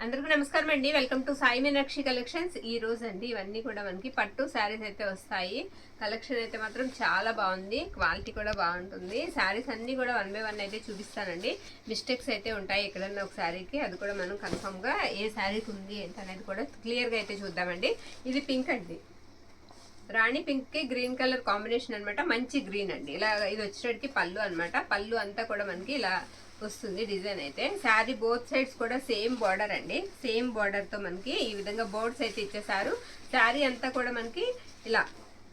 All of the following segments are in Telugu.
అందరికీ నమస్కారం అండి. Welcome to Sai Meenakshi collections. ఈ రోజు అండి ఇవన్నీ కూడా మనకి పట్టు శారీస్ అయితే వస్తాయి. కలెక్షన్ అయితే మాత్రం చాలా బాగుంది, క్వాలిటీ కూడా బాగుంటుంది. శారీస్ అన్ని కూడా 1 by 1 అయితే చూపిస్తానండి. మిస్టేక్స్ అయితే ఉంటాయి ఎక్కడన్నా ఒక శారీకి, అది కూడా మనం కన్ఫర్మ్ గా ఏ శారీకి ఉంది అనేది కూడా క్లియర్ గా అయితే చూద్దామండి. ఇది పింక్ అండి, రాణి పింక్ కి గ్రీన్ కలర్ కాంబినేషన్ అనమాట. మంచి గ్రీన్ అండి. ఇలా ఇది వచ్చేటికి పళ్ళు అనమాట. పళ్ళు అంతా కూడా మనకి ఇలా వస్తుంది డిజైన్ అయితే. శారీ బోత్ సైడ్స్ కూడా సేమ్ బార్డర్ అండి. సేమ్ బార్డర్ తో మనకి ఈ విధంగా బోర్డ్స్ అయితే ఇచ్చేసారు. శారీ అంతా కూడా మనకి ఇలా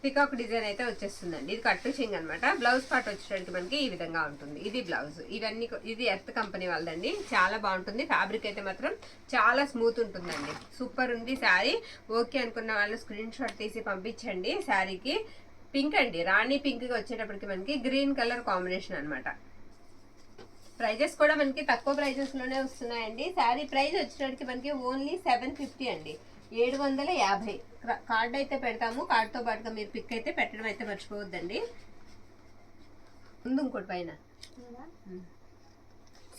పికాక్ డిజైన్ అయితే వచ్చేస్తుందండి. ఇది కట్టు చింగ్ అనమాట. బ్లౌజ్ పార్ట్ వచ్చేటట్టు మనకి ఈ విధంగా ఉంటుంది. ఇది బ్లౌజ్. ఇవన్నీ ఇది ఎర్త్ కంపెనీ వాళ్ళదండి. చాలా బాగుంటుంది. ఫ్యాబ్రిక్ అయితే మాత్రం చాలా స్మూత్ ఉంటుందండి. సూపర్ ఉంది శారీ. ఓకే అనుకున్న వాళ్ళు స్క్రీన్ షాట్ తీసి పంపించండి. శారీకి పింక్ అండి, రాణి పింక్ కి వచ్చేటప్పటికి మనకి గ్రీన్ కలర్ కాంబినేషన్ అనమాట. ప్రైజెస్ కూడా మనకి తక్కువ ప్రైజెస్ లోనే వస్తున్నాయండి. శారీ ప్రైస్ వచ్చేటప్పటికి మనకి ఓన్లీ 750 అండి, 750. కార్డ్ అయితే పెడతాము. కార్డ్ తో పాటుగా మీరు పిక్ అయితే పెట్టడం అయితే మర్చిపోవద్దండి. ముందు ఇంకోటి పైన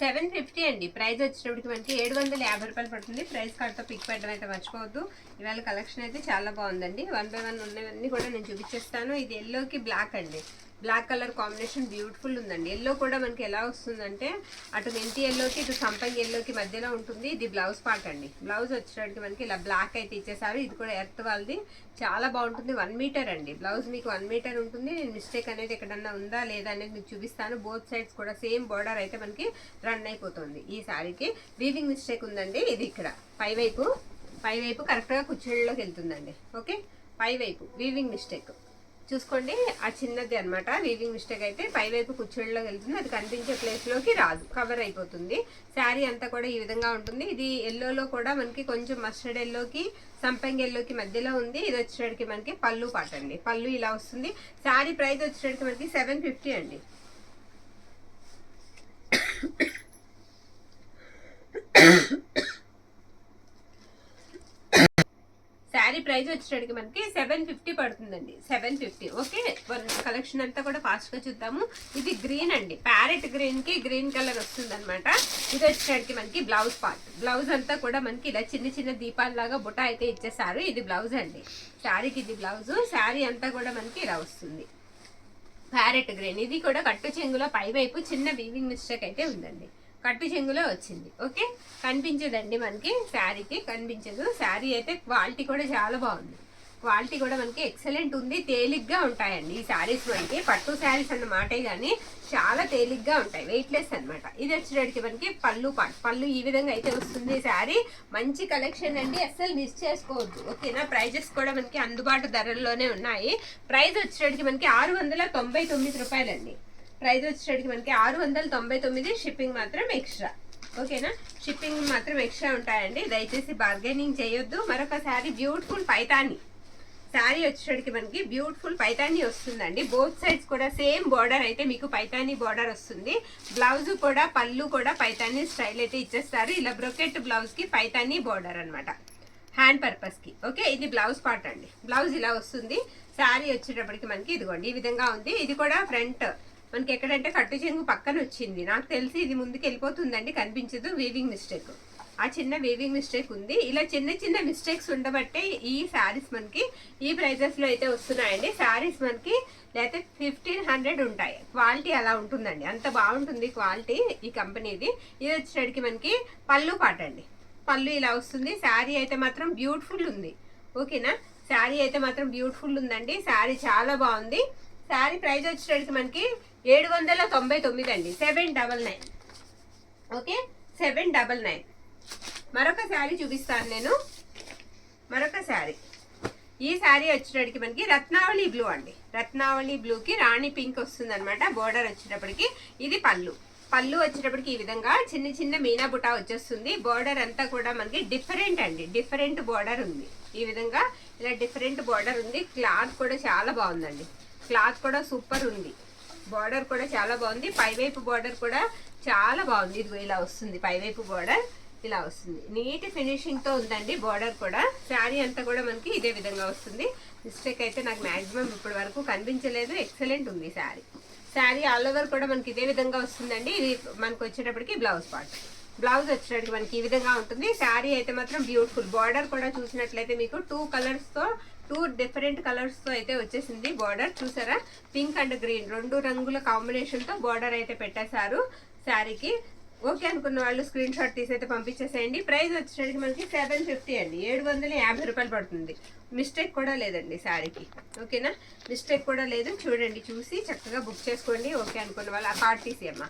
750 అండి. ప్రైస్ వచ్చేటప్పటికి మనకి 750 రూపాయలు పడుతుంది. ప్రైస్ కార్డ్తో పిక్ పెట్టడం అయితే మర్చిపోవద్దు. ఇవాళ కలెక్షన్ అయితే చాలా బాగుందండి. 1 by 1 ఉన్నవన్నీ కూడా నేను చూపించేస్తాను. ఇది ఎల్లోకి బ్లాక్ అండి. బ్లాక్ కలర్ కాంబినేషన్ బ్యూటిఫుల్ ఉందండి. ఎల్లో కూడా మనకి ఎలా వస్తుందంటే అటు మెంతి ఎల్లోకి ఇటు సంపంగి ఎల్లోకి మధ్యలో ఉంటుంది. ఇది బ్లౌజ్ పార్ట్ అండి. బ్లౌజ్ వచ్చేటప్పటికి మనకి ఇలా బ్లాక్ అయితే ఇచ్చేసారు. ఇది కూడా ఎర్త్ వాళ్ళది, చాలా బాగుంటుంది. 1 మీటర్ అండి బ్లౌజ్, మీకు 1 మీటర్ ఉంటుంది. నేను మిస్టేక్ అనేది ఎక్కడన్నా ఉందా లేదా అనేది మీకు చూపిస్తాను. బోత్ సైడ్స్ కూడా సేమ్ బార్డర్ అయితే మనకి రన్ అయిపోతుంది. ఈ శారీకి వీవింగ్ మిస్టేక్ ఉందండి. ఇది ఇక్కడ పైవైపు కరెక్ట్గా కుచ్చెళ్ళలోకి వెళ్తుందండి. ఓకే, పైవైపు వీవింగ్ మిస్టేక్ చూసుకోండి. ఆ చిన్నది అనమాట వీవింగ్ మిస్టేక్ అయితే పైవైపు కుచ్చెళ్ళలోకి వెళ్తుంది. అది కనిపించే ప్లేస్ లోకి రాదు, కవర్ అయిపోతుంది. శారీ అంతా కూడా ఈ విధంగా ఉంటుంది. ఇది ఎల్లోలో కూడా మనకి కొంచెం మస్టర్డ్ ఎల్లోకి సంపంగి ఎల్లోకి మధ్యలో ఉంది. ఇది వచ్చేటికి మనకి పళ్ళు పాట అండి. పళ్ళు ఇలా వస్తుంది. శారీ ప్రైస్ వచ్చేటికి మనకి 750 అండి. శారీ ప్రైస్ వచ్చేటికి మనకి 750 పడుతుందండి. 750. ఓకే, కలెక్షన్ అంతా కూడా ఫాస్ట్ గా చూద్దాము. ఇది గ్రీన్ అండి, ప్యారెట్ గ్రీన్ కి గ్రీన్ కలర్ వస్తుంది అనమాట. ఇది వచ్చేటికి మనకి బ్లౌజ్ పార్ట్. బ్లౌజ్ అంతా కూడా మనకి ఇలా చిన్న చిన్న దీపాల్లాగా బుట్ట అయితే ఇచ్చేసారు. ఇది బ్లౌజ్ అండి. శారీకి ఇది బ్లౌజ్. శారీ అంతా కూడా మనకి ఇలా వస్తుంది. Parrot green. ఇది కూడా కట్టు చెంగులో పైవైపు చిన్న వీవింగ్ మిస్టేక్ అయితే ఉందండి. కట్టు చెంగులో వచ్చింది. ఓకే, కనిపించదండి మనకి, శారీకి కనిపించదు. శారీ అయితే క్వాలిటీ కూడా చాలా బాగుంది. క్వాలిటీ కూడా మనకి ఎక్సలెంట్ ఉంది. తేలిగ్గా ఉంటాయండి ఈ శారీస్. మనకి పట్టు శారీస్ అన్న మాటే కానీ చాలా తేలిగ్గా ఉంటాయి, వెయిట్లెస్ అనమాట. ఇది వచ్చేటికి మనకి పళ్ళు పాట్. పళ్ళు ఈ విధంగా అయితే వస్తుంది. శారీ మంచి కలెక్షన్ అండి, అస్సలు మిస్ చేసుకోవద్దు. ఓకేనా, ప్రైజెస్ కూడా మనకి అందుబాటు ధరల్లోనే ఉన్నాయి. ప్రైస్ వచ్చేటికి మనకి 699 రూపాయలండి. ప్రైస్ వచ్చేటికి మనకి 699. షిప్పింగ్ మాత్రం ఎక్స్ట్రా. ఓకేనా, షిప్పింగ్ మాత్రం ఎక్స్ట్రా ఉంటాయండి. దయచేసి బార్గెనింగ్ చేయొద్దు. మరొక శారీ బ్యూటిఫుల్ పైతాని శారీ వచ్చేటికి మనకి బ్యూటిఫుల్ పైతాని వస్తుందండి. బోత్ సైడ్స్ కూడా సేమ్ బార్డర్ అయితే మీకు పైతాని బార్డర్ వస్తుంది. బ్లౌజ్ కూడా పళ్ళు కూడా పైతాని స్టైల్ అయితే ఇచ్చేస్తారు. ఇలా బ్రొకెట్ బ్లౌజ్ కి పైతాని బార్డర్ అనమాట, హ్యాండ్ పర్పస్ కి. ఓకే, ఇది బ్లౌజ్ పార్ట్ అండి. బ్లౌజ్ ఇలా వస్తుంది. శారీ వచ్చేటప్పటికి మనకి ఇదిగోండి ఈ విధంగా ఉంది. ఇది కూడా ఫ్రంట్ మనకి ఎక్కడంటే కట్టు చెంగు పక్కన వచ్చింది. నాకు తెలిసి ఇది ముందుకు వెళ్ళిపోతుందండి, కనిపించదు. వీవింగ్ మిస్టేక్, ఆ చిన్న వీవింగ్ మిస్టేక్ ఉంది. ఇలా చిన్న చిన్న మిస్టేక్స్ ఉండబట్టే ఈ శారీస్ మనకి ఈ ప్రైజెస్ లో అయితే వస్తున్నాయండి. శారీస్ మనకి లేకపోతే 1500 ఉంటాయి. క్వాలిటీ అలా ఉంటుందండి, అంత బాగుంటుంది క్వాలిటీ ఈ కంపెనీది. ఇది వచ్చేటికి మనకి పళ్ళు పాట అండి. పళ్ళు ఇలా వస్తుంది. శారీ అయితే మాత్రం బ్యూటిఫుల్ ఉంది. ఓకేనా, శారీ అయితే మాత్రం బ్యూటిఫుల్ ఉందండి. శారీ చాలా బాగుంది. శారీ ప్రైస్ వచ్చేటికి మనకి 799 అండి, 799. ఓకే, 799. మరొక శారీ చూపిస్తాను నేను. మరొక శారీ, ఈ శారీ వచ్చేటప్పటికి మనకి రత్నావళి బ్లూ అండి. రత్నావళి బ్లూకి రాణి పింక్ వస్తుంది అనమాట. బోర్డర్ వచ్చేటప్పటికి ఇది పళ్ళు. పళ్ళు వచ్చేటప్పటికి ఈ విధంగా చిన్న చిన్న మీనా బుటా వచ్చేస్తుంది. బోర్డర్ అంతా కూడా మనకి డిఫరెంట్ అండి, డిఫరెంట్ బోర్డర్ ఉంది. ఈ విధంగా ఇలా డిఫరెంట్ బోర్డర్ ఉంది. క్లాత్ కూడా చాలా బాగుందండి. క్లాత్ కూడా సూపర్ ఉంది. బార్డర్ కూడా చాలా బాగుంది. పైవైపు బార్డర్ కూడా చాలా బాగుంది. ఇది ఇలా వస్తుంది. పైవైపు బార్డర్ ఇలా వస్తుంది. నీట్ ఫినిషింగ్ తో ఉందండి బార్డర్ కూడా. శారీ అంతా కూడా మనకి ఇదే విధంగా వస్తుంది. మిస్టేక్ అయితే నాకు మాక్సిమం ఇప్పటి వరకు కనిపించలేదు. ఎక్సలెంట్ ఉంది శారీ. శారీ ఆల్ ఓవర్ కూడా మనకి ఇదే విధంగా వస్తుందండి. ఇది మనకు వచ్చేటప్పటికి బ్లౌజ్ పార్ట్. బ్లౌజ్ వచ్చేటప్పటికి మనకి ఈ విధంగా ఉంటుంది. శారీ అయితే మాత్రం బ్యూటిఫుల్. బార్డర్ కూడా చూసినట్లయితే మీకు 2 డిఫరెంట్ కలర్స్ తో అయితే వచ్చేసింది బార్డర్. చూసారా, పింక్ అండ్ గ్రీన్ 2 రంగుల కాంబినేషన్ తో బార్డర్ అయితే పెట్టేశారు శారీకి. ఓకే అనుకున్న వాళ్ళు స్క్రీన్ షాట్ తీసి అయితే పంపించేసేయండి. ప్రైస్ వచ్చేసరికి మనకి 750 అండి, 750 రూపాయలు పడుతుంది. మిస్టేక్ కూడా లేదండి శారీకి. ఓకేనా, మిస్టేక్ కూడా లేదు. చూడండి, చూసి చక్కగా బుక్ చేసుకోండి. ఓకే అనుకున్న వాళ్ళు ఆ కార్డ్ తీసేయమ్మా.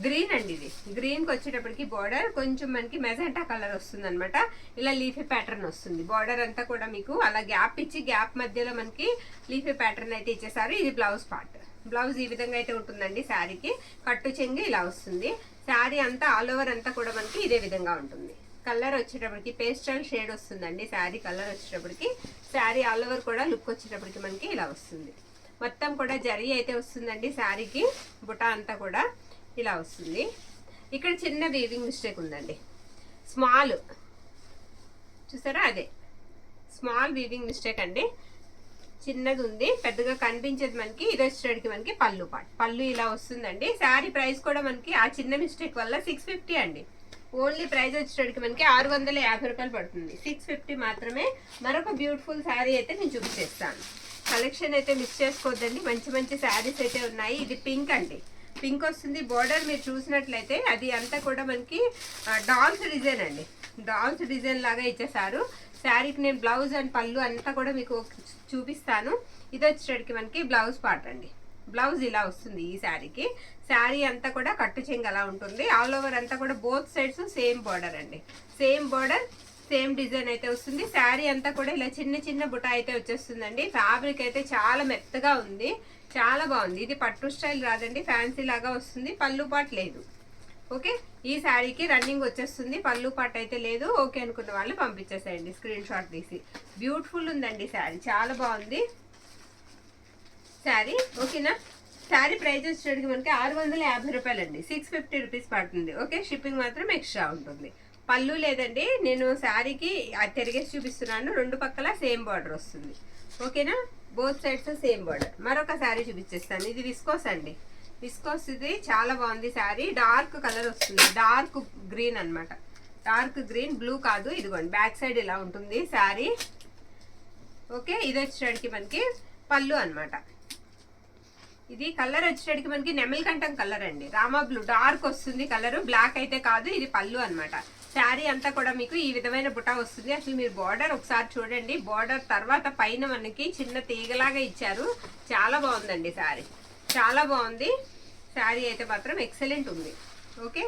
గ్రీన్ అండి, ఇది గ్రీన్కి వచ్చేటప్పటికి బార్డర్ కొంచెం మనకి మెజెంటా కలర్ వస్తుంది అనమాట. ఇలా లీఫీ ప్యాటర్న్ వస్తుంది. బార్డర్ అంతా కూడా మీకు అలా గ్యాప్ ఇచ్చి గ్యాప్ మధ్యలో మనకి లీఫీ ప్యాటర్న్ అయితే ఇచ్చేసారు. ఇది బ్లౌజ్ పార్ట్. బ్లౌజ్ ఈ విధంగా అయితే ఉంటుందండి శారీకి. కట్టు చెంగు ఇలా వస్తుంది. శారీ అంతా ఆల్ ఓవర్ అంతా కూడా మనకి ఇదే విధంగా ఉంటుంది. కలర్ వచ్చేటప్పటికి పేస్టల్ షేడ్ వస్తుందండి శారీ కలర్ వచ్చేటప్పటికి. శారీ ఆల్ ఓవర్ కూడా లుక్ వచ్చేటప్పటికి మనకి ఇలా వస్తుంది. మొత్తం కూడా జరీ అయితే వస్తుందండి శారీకి. బుటా అంతా కూడా ఇలా వస్తుంది. ఇక్కడ చిన్న వీవింగ్ మిస్టేక్ ఉందండి, స్మాల్, చూసారా, అదే స్మాల్ వీవింగ్ మిస్టేక్ అండి. చిన్నది ఉంది, పెద్దగా కనిపించేది మనకి. ఇది వచ్చేటికి మనకి పళ్ళు పార్ట్. పళ్ళు ఇలా వస్తుందండి. శారీ ప్రైస్ కూడా మనకి ఆ చిన్న మిస్టేక్ వల్ల 650 అండి. ఓన్లీ ప్రైస్ వచ్చేటికి మనకి 650 రూపాయలు పడుతుంది. 650 మాత్రమే. మరొక బ్యూటిఫుల్ శారీ అయితే నేను చూపించేస్తాను. కలెక్షన్ అయితే మిస్ చేసుకోవద్దండి. మంచి మంచి శారీస్ అయితే ఉన్నాయి. ఇది పింక్ అండి, పింక్ వస్తుంది. బార్డర్ మీరు చూసినట్లయితే అది అంతా కూడా మనకి డాల్స్ డిజైన్ అండి. డాల్స్ డిజైన్ లాగా ఇచ్చేసారు. శారీకి నేను బ్లౌజ్ అండ్ పళ్ళు అంతా కూడా మీకు చూపిస్తాను. ఇది వచ్చేటికి మనకి బ్లౌజ్ పార్ట్ అండి. బ్లౌజ్ ఇలా వస్తుంది ఈ శారీకి. శారీ అంతా కూడా కట్టు చెంగు అలా ఉంటుంది. ఆల్ ఓవర్ అంతా కూడా బోత్ సైడ్స్ సేమ్ బార్డర్ అండి. సేమ్ బార్డర్, సేమ్ డిజైన్ అయితే వస్తుంది. శారీ అంతా కూడా ఇలా చిన్న చిన్న బుటా అయితే వచ్చేస్తుందండి. ఫ్యాబ్రిక్ అయితే చాలా మెత్తగా ఉంది, చాలా బాగుంది. ఇది పట్టు స్టైల్ రాదండి, ఫ్యాన్సీ లాగా వస్తుంది. పళ్ళు పాట్ లేదు. ఓకే, ఈ శారీకి రన్నింగ్ వచ్చేస్తుంది. పళ్ళు పాట్ అయితే లేదు. ఓకే అనుకున్న వాళ్ళు పంపించేసేయండి స్క్రీన్ షాట్ తీసి. బ్యూటిఫుల్ ఉందండి శారీ, చాలా బాగుంది శారీ. ఓకేనా, శారీ ప్రైస్ వచ్చేటికి మనకి 650 రూపాయలు అండి. 650 రూపీస్ పడుతుంది. ఓకే, షిప్పింగ్ మాత్రం ఎక్స్ట్రా ఉంటుంది. పళ్ళు లేదండి, నేను శారీకి తిరిగేసి చూపిస్తున్నాను. 2 పక్కల సేమ్ బార్డర్ వస్తుంది. ఓకేనా, బోత్ సైడ్స్ సేమ్ బార్డర్. మరొక శారీ చూపించేస్తాను. ఇది విస్కోస్ అండి, విస్కోస్. ఇది చాలా బాగుంది శారీ. డార్క్ కలర్ వస్తుంది, డార్క్ గ్రీన్ అన్నమాట. డార్క్ గ్రీన్, బ్లూ కాదు. ఇదిగోండి, బ్యాక్ సైడ్ ఇలా ఉంటుంది శారీ. ఓకే, ఇది వచ్చేటికి మనకి పళ్ళు అన్నమాట. ఇది కలర్ వచ్చేటికి మనకి నెమలికంఠం కలర్ అండి. రామా బ్లూ డార్క్ వస్తుంది కలర్, బ్లాక్ అయితే కాదు. ఇది పళ్ళు అన్నమాట. శారీ అంతా కూడా మీకు ఈ విధమైన బుటా వస్తుంది. అసలు మీరు బార్డర్ ఒకసారి చూడండి. బార్డర్ తర్వాత పైన మనకి చిన్న తీగలాగా ఇచ్చారు. చాలా బాగుందండి శారీ, చాలా బాగుంది శారీ అయితే మాత్రం ఎక్సలెంట్ ఉంది. ఓకే,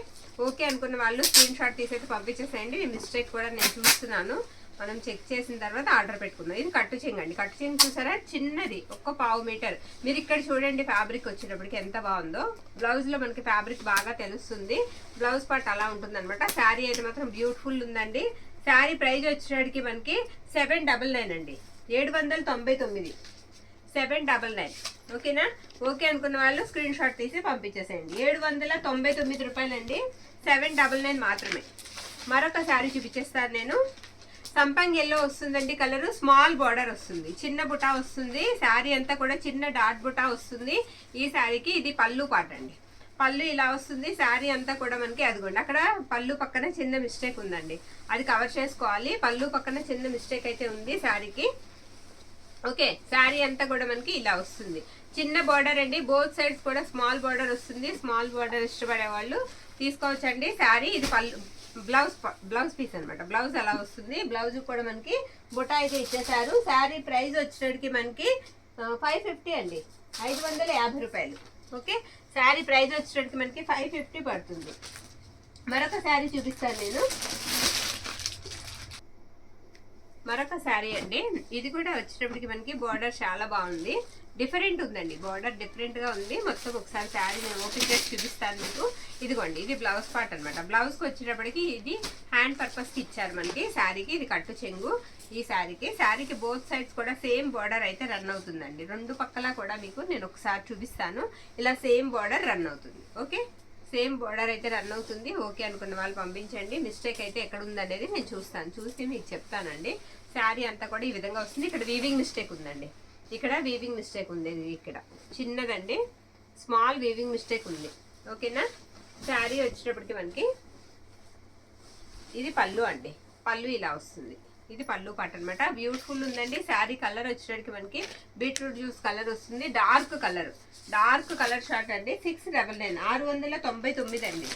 ఓకే అనుకున్న వాళ్ళు స్క్రీన్ షాట్ తీసి పంపించేసేయండి. ఈ మిస్టేక్ కూడా నేను చూస్తున్నాను. మనం చెక్ చేసిన తర్వాత ఆర్డర్ పెట్టుకుందాం. ఇది కట్టు చెంగు అండి. కట్టు చెంగు చూసారా, చిన్నది, 1 మీటర్. మీరు ఇక్కడ చూడండి ఫ్యాబ్రిక్ వచ్చేటప్పటికి ఎంత బాగుందో. బ్లౌజ్ లో మనకి ఫ్యాబ్రిక్ బాగా తెలుస్తుంది. బ్లౌజ్ పార్ట్ అలా ఉంటుంది అనమాట. శారీ అయితే మాత్రం బ్యూటిఫుల్ ఉందండి. శారీ ప్రైస్ వచ్చేటప్పటికి మనకి 799 అండి, 799, 799. ఓకేనా, ఓకే అనుకున్న వాళ్ళు స్క్రీన్ షాట్ తీసి పంపించేసేయండి. 799 రూపాయలండి, 799 మాత్రమే. మరొక శారీ చూపించేస్తాను నేను. సంపంగి ఎల్లో వస్తుందండి కలర్. స్మాల్ బార్డర్ వస్తుంది, చిన్న బుటా వస్తుంది. శారీ అంతా కూడా చిన్న డాట్ బుటా వస్తుంది ఈ శారీకి. ఇది పళ్ళు పాట అండి. పళ్ళు ఇలా వస్తుంది. శారీ అంతా కూడా మనకి అదిగోండి, అక్కడ పళ్ళు పక్కన చిన్న మిస్టేక్ ఉందండి, అది కవర్ చేసుకోవాలి. పళ్ళు పక్కన చిన్న మిస్టేక్ అయితే ఉంది శారీకి. ఓకే, శారీ అంతా కూడా మనకి ఇలా వస్తుంది. చిన్న బార్డర్ అండి, బోత్ సైడ్స్ కూడా స్మాల్ బార్డర్ వస్తుంది. స్మాల్ బార్డర్ ఇష్టపడే వాళ్ళు తీసుకోవచ్చండి. శారీ ఇది పళ్ళు, బ్లౌజ్ పీస్ అనమాట. బ్లౌజ్ అలా వస్తుంది. బ్లౌజ్ కూడా మనకి బుటా అయితే ఇచ్చేసారు. శారీ ప్రైస్ వచ్చేటికి మనకి 550 అండి, 550 రూపాయలు. ఓకే, శారీ ప్రైస్ వచ్చేటికి మనకి 550 పడుతుంది. మరొక శారీ చూపిస్తాను నేను. మరొక శారీ అండి. ఇది కూడా వచ్చేటప్పటికి మనకి బార్డర్ చాలా బాగుంది, డిఫరెంట్ ఉందండి. బార్డర్ డిఫరెంట్ గా ఉంది. మొత్తం ఒకసారి శారీ నేను ఓపెన్ చేసి చూపిస్తాను మీకు. ఇదిగోండి, ఇది బ్లౌజ్ పార్ట్ అనమాట. బ్లౌజ్ కి వచ్చేటప్పటికి ఇది హ్యాండ్ పర్పస్ కి ఇచ్చారు మనకి శారీకి. ఇది కట్టు చెంగు ఈ శారీకి. శారీకి బోత్ సైడ్స్ కూడా సేమ్ బార్డర్ అయితే రన్ అవుతుందండి. 2 పక్కల కూడా మీకు నేను ఒకసారి చూపిస్తాను. ఇలా సేమ్ బార్డర్ రన్ అవుతుంది. ఓకే, సేమ్ బార్డర్ అయితే రన్ అవుతుంది. ఓకే అనుకున్న వాళ్ళు పంపించండి. మిస్టేక్ అయితే ఎక్కడ ఉందనేది నేను చూస్తాను, చూసి మీకు చెప్తానండి. శారీ అంతా కూడా ఈ విధంగా వస్తుంది. ఇక్కడ వీవింగ్ మిస్టేక్ ఉందండి, ఇక్కడ వీవింగ్ మిస్టేక్ ఉంది. ఇక్కడ చిన్నదండి, స్మాల్ వీవింగ్ మిస్టేక్ ఉంది. ఓకేనా, శారీ వచ్చేటప్పటికి మనకి ఇది పళ్ళు అండి, పళ్ళు ఇలా వస్తుంది. ఇది పళ్ళు పాట అనమాట. బ్యూటిఫుల్ ఉందండి శారీ. కలర్ వచ్చేటికి మనకి బీట్రూట్ జ్యూస్ కలర్ వస్తుంది, డార్క్ కలర్ షార్ట్ అండి. 699 699 అండి,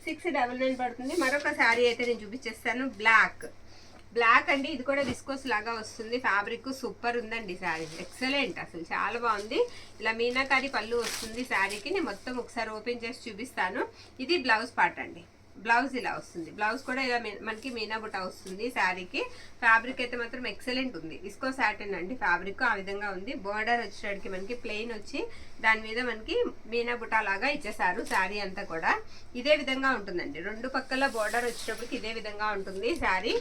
699 పడుతుంది. మరొక శారీ అయితే నేను చూపించేస్తాను. బ్లాక్ అండి, ఇది కూడా విస్కోస్ లాగా వస్తుంది. ఫ్యాబ్రిక్ సూపర్ ఉందండి శారీ, ఎక్సలెంట్, అసలు చాలా బాగుంది. ఇలా మీనాకారి పళ్ళు వస్తుంది శారీకి. నేను మొత్తం ఒకసారి ఓపెన్ చేసి చూపిస్తాను. ఇది బ్లౌజ్ పార్ట్ అండి, బ్లౌజ్ ఇలా వస్తుంది. బ్లౌజ్ కూడా ఇలా మనకి మీనా బుట్ట వస్తుంది శారీకి. ఫ్యాబ్రిక్ అయితే మాత్రం ఎక్సలెంట్ ఉంది, విస్కో సాటిన్ అండి ఫ్యాబ్రిక్, ఆ విధంగా ఉంది. బోర్డర్ వచ్చేటికి మనకి ప్లెయిన్ వచ్చి దాని మీద మనకి మీనా బుట్ట లాగా ఇచ్చేసారు. శారీ అంతా కూడా ఇదే విధంగా ఉంటుందండి. రెండు పక్కల బోర్డర్ వచ్చేటప్పటికి ఇదే విధంగా ఉంటుంది శారీ.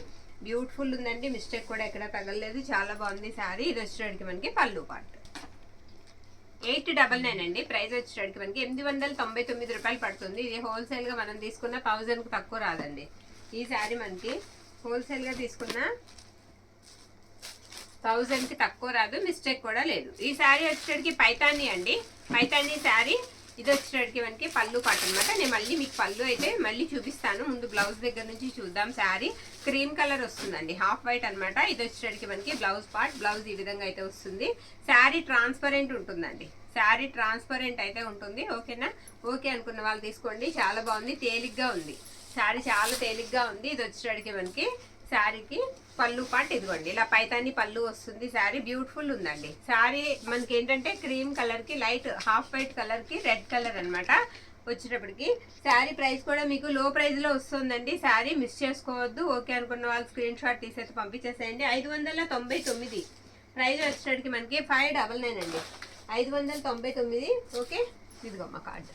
బ్యూటిఫుల్ ఉందండి, మిస్టేక్ కూడా ఎక్కడ తగలలేదు, చాలా బాగుంది శారీ. ఇది వచ్చేటికి మనకి పళ్ళు పార్ట్. 899 అండి, ప్రైస్ వచ్చేటికి మనకి 899 రూపాయలు పడుతుంది. ఇది హోల్సేల్ గా మనం తీసుకున్న 1000 కు తక్కువ రాదండి. ఈ శారీ మనకి హోల్సేల్ గా తీసుకున్న 1000 కి తక్కువ రాదు, మిస్టేక్ కూడా లేదు. ఈ శారీ వచ్చేటికి పైతాని అండి, పైతాని శారీ. ఇది వచ్చేటికి మనకి పళ్ళు పాట అనమాట. నేను మళ్ళీ మీకు పళ్ళు అయితే మళ్ళీ చూపిస్తాను, ముందు బ్లౌజ్ దగ్గర నుంచి చూద్దాం. శారీ క్రీమ్ కలర్ వస్తుందండి, హాఫ్ వైట్ అనమాట. ఇది వచ్చేటికి మనకి బ్లౌజ్ పార్ట్. బ్లౌజ్ ఈ విధంగా అయితే వస్తుంది. శారీ ట్రాన్స్పరెంట్ ఉంటుందండి, శారీ ట్రాన్స్పరెంట్ అయితే ఉంటుంది. ఓకేనా? ఓకే అనుకున్న వాళ్ళు తీసుకోండి, చాలా బాగుంది, తేలిగ్గా ఉంది శారీ, చాలా తేలిగ్గా ఉంది. ఇది వచ్చేటికి మనకి శారీకి పళ్ళు పార్ట్ ఇదిగోండి, ఇలా పైతాని పళ్ళు వస్తుంది. శారీ బ్యూటిఫుల్ ఉందండి. శారీ మనకి ఏంటంటే క్రీమ్ కలర్ కి లైట్ హాఫ్ వైట్ కలర్ కి రెడ్ కలర్ అనమాట వచ్చేటప్పటికి. శారీ ప్రైస్ కూడా మీకు లో ప్రైస్ లో వస్తుందండి. శారీ మిస్ చేసుకోవద్దు. ఓకే అనుకున్న వాళ్ళు స్క్రీన్ షాట్ తీసేసి పంపించేసేయండి. 599 ప్రైస్ వచ్చేటప్పటికి మనకి 599 అండి, 599. ఓకే, ఇదిగోమ్మ కార్డు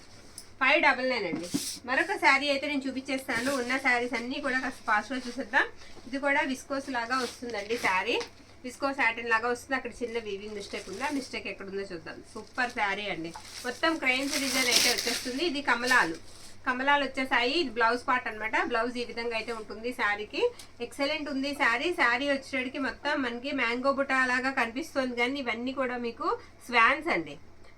599 అండి. మరొక శారీ అయితే నేను చూపించేస్తాను. ఉన్న శారీస్ అన్ని కూడా కాస్త ఫాస్ట్గా చూసేద్దాం. ఇది కూడా విస్కోస్ లాగా వస్తుందండి శారీ, విస్కో సాటిన్ లాగా వస్తుంది. అక్కడ చిన్న వీవింగ్ మిస్టేక్ ఉందా, మిస్టేక్ ఎక్కడుందో చూద్దాం. సూపర్ శారీ అండి, మొత్తం క్రైన్స్ డిజైన్ అయితే వచ్చేస్తుంది. ఇది కమలాలు వచ్చేసాయి. ఇది బ్లౌజ్ పార్ట్ అనమాట. బ్లౌజ్ ఈ విధంగా అయితే ఉంటుంది శారీకి. ఎక్సలెంట్ ఉంది శారీ. శారీ వచ్చేటికి మొత్తం మనకి మ్యాంగో బుట్ట లాగా కనిపిస్తుంది, కానీ ఇవన్నీ కూడా మీకు స్వాన్స్ అండి,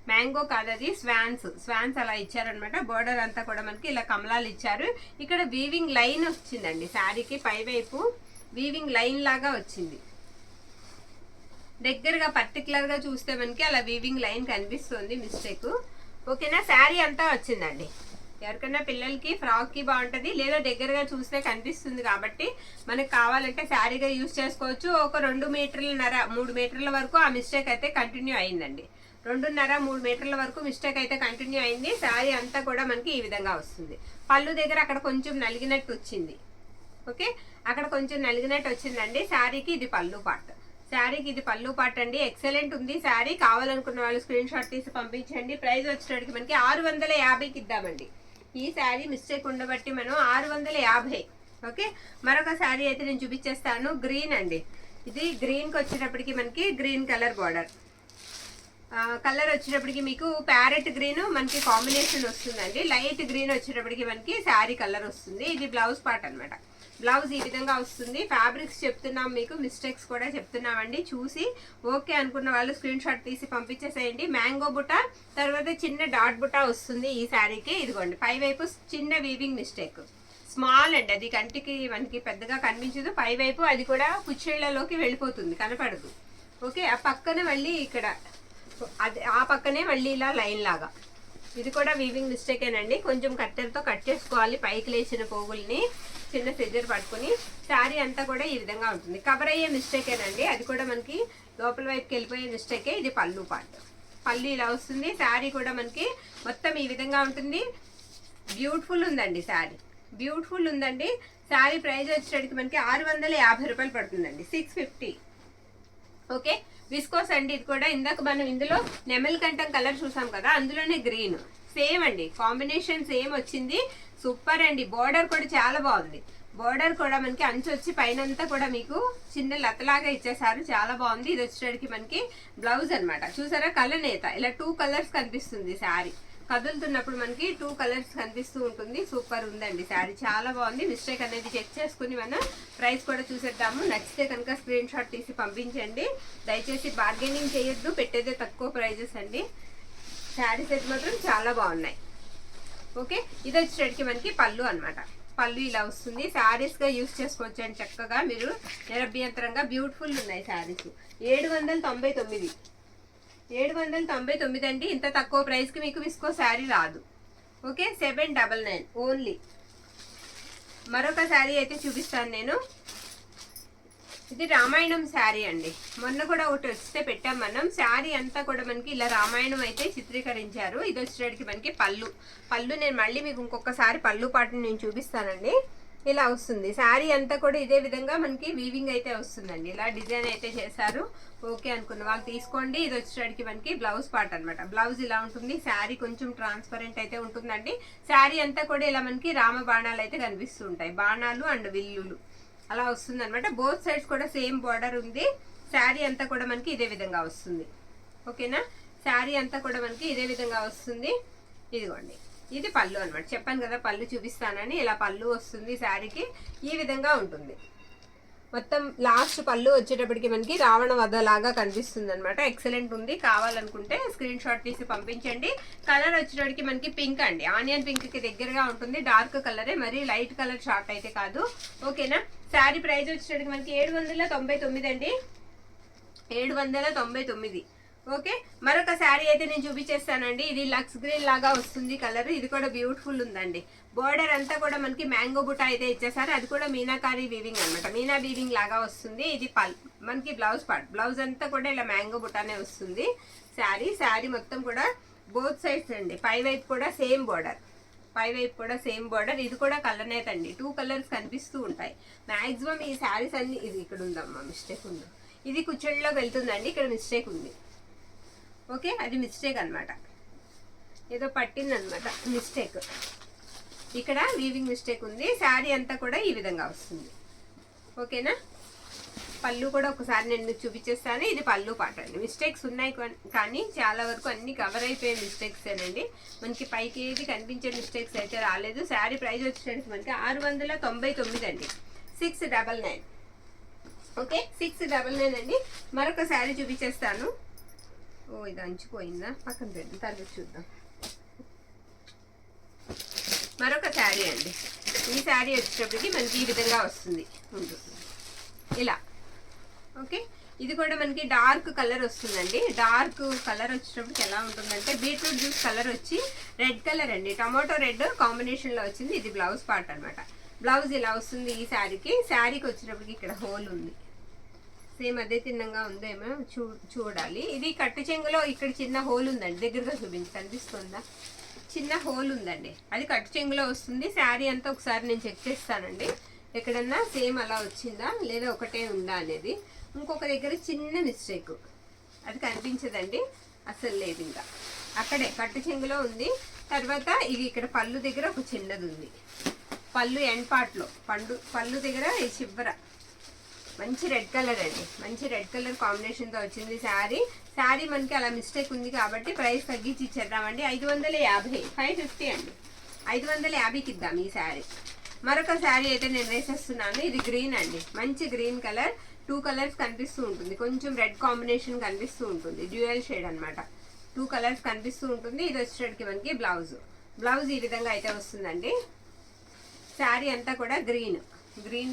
మ్యాంగో కాదు అది స్వాన్స్ అలా ఇచ్చారనమాట. బోర్డర్ అంతా కూడా మనకి ఇలా కమలాలు ఇచ్చారు. ఇక్కడ వీవింగ్ లైన్ వచ్చిందండి శారీకి, పైవైపు వీవింగ్ లైన్ లాగా వచ్చింది. దగ్గరగా పర్టికులర్ గా చూస్తే మనకి అలా వీవింగ్ లైన్ కనిపిస్తుంది, మిస్టేక్. ఓకేనా? శారీ అంతా వచ్చిందండి. ఎవరికైనా పిల్లలకి ఫ్రాక్ కి బాగుంటది, లేదా దగ్గరగా చూస్తే కనిపిస్తుంది కాబట్టి మనకు కావాలంటే శారీగా యూజ్ చేసుకోవచ్చు. ఒక 2 మీటర్లన్నర 3 మీటర్ల వరకు ఆ మిస్టేక్ అయితే కంటిన్యూ అయిందండి. 2.5-3 మీటర్ల వరకు మిస్టేక్ అయితే కంటిన్యూ అయింది. శారీ అంతా కూడా మనకి ఈ విధంగా వస్తుంది. పళ్ళు దగ్గర అక్కడ కొంచెం నలిగినట్టు వచ్చింది. ఓకే, అక్కడ కొంచెం నలిగినట్టు వచ్చిందండి. శారీకి ఇది పళ్ళు పార్ట్, శారీకి ఇది పళ్ళు పార్ట్ అండి. ఎక్సలెంట్ ఉంది శారీ. కావాలనుకున్న వాళ్ళు స్క్రీన్ షాట్ తీసి పంపించండి. ప్రైస్ వచ్చేటికి మనకి 650కి ఇద్దామండి. ఈ శారీ మిస్టేక్ ఉండబట్టి మనం 650. ఓకే, మరొక శారీ అయితే నేను చూపించేస్తాను. గ్రీన్ అండి, ఇది గ్రీన్కి వచ్చేటప్పటికి మనకి గ్రీన్ కలర్ బార్డర్, కలర్ వచ్చేటప్పటికి మీకు ప్యారెట్ గ్రీన్ మనకి కాంబినేషన్ వస్తుందండి. లైట్ గ్రీన్ వచ్చేటప్పటికి మనకి శారీ కలర్ వస్తుంది. ఇది బ్లౌజ్ పార్ట్ అనమాట. బ్లౌజ్ ఈ విధంగా వస్తుంది. ఫ్యాబ్రిక్స్ చెప్తున్నాం మీకు, మిస్టేక్స్ కూడా చెప్తున్నామండి. చూసి ఓకే అనుకున్న వాళ్ళు స్క్రీన్ షాట్ తీసి పంపించేసేయండి. మ్యాంగో బుట్ట, తర్వాత చిన్న డాట్ బుట్ట వస్తుంది ఈ శారీకి. ఇదిగోండి, పైవైపు చిన్న వీవింగ్ మిస్టేక్, స్మాల్ అండి, అది కంటికి మనకి పెద్దగా కనిపించదు. పైవైపు అది కూడా కుచ్చేళ్లలోకి వెళ్ళిపోతుంది, కనపడదు. ఓకే, ఆ పక్కన మళ్ళీ ఇక్కడ అది ఆ పక్కనే మళ్ళీ ఇలా లైన్ లాగా, ఇది కూడా వీవింగ్ మిస్టేకేనండి. కొంచెం కట్టెలతో కట్ చేసుకోవాలి పైకి లేచిన పోగుల్ని, చిన్న సిజర్ పట్టుకుని. శారీ అంతా కూడా ఈ విధంగా ఉంటుంది. కవర్ అయ్యే మిస్టేకేనండి, అది కూడా మనకి లోపల వైపుకి వెళ్ళిపోయే మిస్టేకే. ఇది పళ్ళు పార్ట్, పళ్ళు ఇలా వస్తుంది. శారీ కూడా మనకి మొత్తం ఈ విధంగా ఉంటుంది. బ్యూటిఫుల్ ఉందండి శారీ, బ్యూటిఫుల్ ఉందండి. శారీ ప్రైస్ వచ్చేటికి మనకి 650 రూపాయలు పడుతుందండి, 650. ఓకే, విస్కోస్ అండి. ఇది కూడా ఇందాక మనం ఇందులో నెమల్ కంఠం కలర్ చూసాం కదా, అందులోనే గ్రీన్ సేమ్ అండి, కాంబినేషన్ సేమ్ వచ్చింది. సూపర్ అండి. బోర్డర్ కూడా చాలా బాగుంది. బోర్డర్ కూడా మనకి అంచు వచ్చి పైనంతా కూడా మీకు చిన్న లతలాగా ఇచ్చేసారు, చాలా బాగుంది. ఇది వచ్చేటికి మనకి బ్లౌజ్ అనమాట. చూసారా కలర్ నేత, ఇలా 2 కలర్స్ కనిపిస్తుంది శారీ. కదులుతున్నప్పుడు మనకి 2 కలర్స్ కనిపిస్తూ ఉంటుంది. సూపర్ ఉందండి శారీ, చాలా బాగుంది. మిస్టేక్ అనేది చెక్ చేసుకుని మనం ప్రైస్ కూడా చూసేద్దాము. నచ్చితే కనుక స్క్రీన్ షాట్ తీసి పంపించండి. దయచేసి బార్గెనింగ్ చేయొద్దు, పెట్టేదే తక్కువ ప్రైజెస్ అండి. శారీస్ అయితే మాత్రం చాలా బాగున్నాయి. ఓకే, ఇది వచ్చేటికి మనకి పళ్ళు అనమాట. పళ్ళు ఇలా వస్తుంది. శారీస్గా యూస్ చేసుకోవచ్చు అండి చక్కగా మీరు నిరభ్యంతరంగా. బ్యూటిఫుల్ ఉన్నాయి శారీస్. 799 799 అండి. ఇంత తక్కువ ప్రైస్కి మీకు విస్కో శారీ రాదు. Okay, 799 only. మరొక శారీ అయితే చూపిస్తాను నేను. ఇది రామాయణం శారీ అండి. మొన్న కూడా ఒకటి వస్తే పెట్టాం మనం. శారీ అంతా కూడా మనకి ఇలా రామాయణం అయితే చిత్రీకరించారు. ఇది వచ్చేటికి మనకి పళ్ళు నేను మళ్ళీ మీకు ఇంకొకసారి పళ్ళు పాటని నేను చూపిస్తానండి. ఇలా వస్తుంది శారీ అంతా కూడా ఇదే విధంగా మనకి వీవింగ్ అయితే వస్తుందండి. ఇలా డిజైన్ అయితే చేశారు. ఓకే అనుకున్న వాళ్ళు తీసుకోండి. ఇది వచ్చేటికి మనకి బ్లౌజ్ పార్ట్ అనమాట. బ్లౌజ్ ఇలా ఉంటుంది. శారీ కొంచెం ట్రాన్స్పరెంట్ అయితే ఉంటుందండి. శారీ అంతా కూడా ఇలా మనకి రామ బాణాలు అయితే కనిపిస్తూ ఉంటాయి. బాణాలు అండ్ విల్లులు అలా వస్తుంది అనమాట. బోత్ సైడ్స్ కూడా సేమ్ బార్డర్ ఉంది. శారీ అంతా కూడా మనకి ఇదే విధంగా వస్తుంది. ఓకేనా, శారీ అంతా కూడా మనకి ఇదే విధంగా వస్తుంది. ఇదిగోండి, ఇది పళ్ళు అనమాట. చెప్పాను కదా పళ్ళు చూపిస్తానని. ఇలా పళ్ళు వస్తుంది శారీకి. ఈ విధంగా ఉంటుంది మొత్తం. లాస్ట్ పళ్ళు వచ్చేటప్పటికి మనకి రావణ వధ లాగా కనిపిస్తుంది అనమాట. ఎక్సలెంట్ ఉంది. కావాలనుకుంటే స్క్రీన్ షాట్ తీసి పంపించండి. కలర్ వచ్చేటప్పటికి మనకి పింక్ అండి. ఆనియన్ పింక్ కి దగ్గరగా ఉంటుంది. డార్క్ కలరే, మరి లైట్ కలర్ షార్ట్ అయితే కాదు. ఓకేనా, శారీ ప్రైస్ వచ్చేటప్పటికి మనకి 799 అండి. 799. ఓకే, మరొక శారీ అయితే నేను చూపించేస్తానండి. ఇది లక్స్ గ్రీన్ లాగా వస్తుంది కలర్. ఇది కూడా బ్యూటిఫుల్ ఉందండి. బోర్డర్ అంతా కూడా మనకి మ్యాంగో బుట్ట అయితే ఇచ్చేసారు. అది కూడా మీనాకారి వీవింగ్ అనమాట. మీనా వీవింగ్ లాగా వస్తుంది. ఇది మనకి బ్లౌజ్ పార్ట్. బ్లౌజ్ అంతా కూడా ఇలా మ్యాంగో బుట్టానే వస్తుంది. శారీ మొత్తం కూడా బోత్ సైడ్స్ అండి. పై వైపు కూడా సేమ్ బోర్డర్. ఇది కూడా కలర్నేత అండి. 2 కలర్స్ కనిపిస్తూ ఉంటాయి మాక్సిమం ఈ శారీస్ అన్ని. ఇది ఇక్కడ ఉందమ్మా, మిస్టేక్ ఉంది. ఇది కుచ్చళ్ళలోకి వెళ్తుందండి. ఇక్కడ మిస్టేక్ ఉంది. ఓకే, అది మిస్టేక్ అనమాట. ఏదో పట్టిందనమాట మిస్టేక్. ఇక్కడ వీవింగ్ మిస్టేక్ ఉంది. శారీ అంతా కూడా ఈ విధంగా వస్తుంది. ఓకేనా, పళ్ళు కూడా ఒకసారి నేను చూపించేస్తాను. ఇది పళ్ళు పాట అండి. మిస్టేక్స్ ఉన్నాయి కానీ చాలా వరకు అన్ని కవర్ అయిపోయే మిస్టేక్స్ ఏనండి. మనకి పైకి ఏది కనిపించే మిస్టేక్స్ అయితే రాలేదు. శారీ ప్రైస్ వచ్చేసరికి మనకి 699 అండి. 699. ఓకే, 699 అండి. మరొక శారీ చూపించేస్తాను. ఓ, ఇది అంచిపోయిందా? పక్కన పెట్టి తర్వాత చూద్దాం. మరొక శారీ అండి. ఈ శారీ వచ్చేటప్పటికి మనకి ఈ విధంగా వస్తుంది ఇలా. ఓకే, ఇది కూడా మనకి డార్క్ కలర్ వస్తుందండి. డార్క్ కలర్ వచ్చేటప్పటికి ఎలా ఉంటుందంటే బీట్రూట్ జ్యూస్ కలర్ వచ్చి రెడ్ కలర్ అండి. టమాటో రెడ్ కాంబినేషన్లో వచ్చింది. ఇది బ్లౌజ్ పార్ట్ అనమాట. బ్లౌజ్ ఇలా వస్తుంది ఈ శారీకి వచ్చేటప్పటికి ఇక్కడ హోల్ ఉంది. సేమ్ అదే తిన్నంగా ఉందేమో చూడాలి. ఇది కట్టు చెంగులో ఇక్కడ చిన్న హోల్ ఉందండి. దగ్గరగా చూపించి కనిపిస్తుందా? చిన్న హోల్ ఉందండి. అది కట్టు చెంగులో వస్తుంది. శారీ అంతా ఒకసారి నేను చెక్ చేస్తానండి. ఎక్కడన్నా సేమ్ అలా వచ్చిందా లేదా ఒకటే ఉందా అనేది. ఇంకొక దగ్గర చిన్న మిస్టేక్, అది కనిపించదండి అసలు లేదు. ఇంకా అక్కడే కట్టు చెంగులో ఉంది. తర్వాత ఇది ఇక్కడ పళ్ళు దగ్గర ఒక చిన్నది ఉంది. పళ్ళు ఎండ్ పార్ట్లో పళ్ళు దగ్గర ఈ చివర మంచి రెడ్ కలర్ అండి. మంచి రెడ్ కలర్ కాంబినేషన్తో వచ్చింది శారీ మనకి అలా మిస్టేక్ ఉంది కాబట్టి ప్రైస్ తగ్గించి ఇచ్చేద్దామండి. 550, 550 అండి. 550కి ఇద్దాం ఈ శారీ. మరొక శారీ అయితే నేను వేసేస్తున్నాను. ఇది గ్రీన్ అండి. మంచి గ్రీన్ కలర్. 2 కలర్స్ కనిపిస్తూ ఉంటుంది. కొంచెం రెడ్ కాంబినేషన్ కనిపిస్తూ ఉంటుంది. డ్యూయల్ షేడ్ అనమాట. 2 కలర్స్ కనిపిస్తూ ఉంటుంది. ఇది వచ్చేటికి మనకి బ్లౌజ్ ఈ విధంగా అయితే వస్తుందండి. శారీ అంతా కూడా గ్రీన్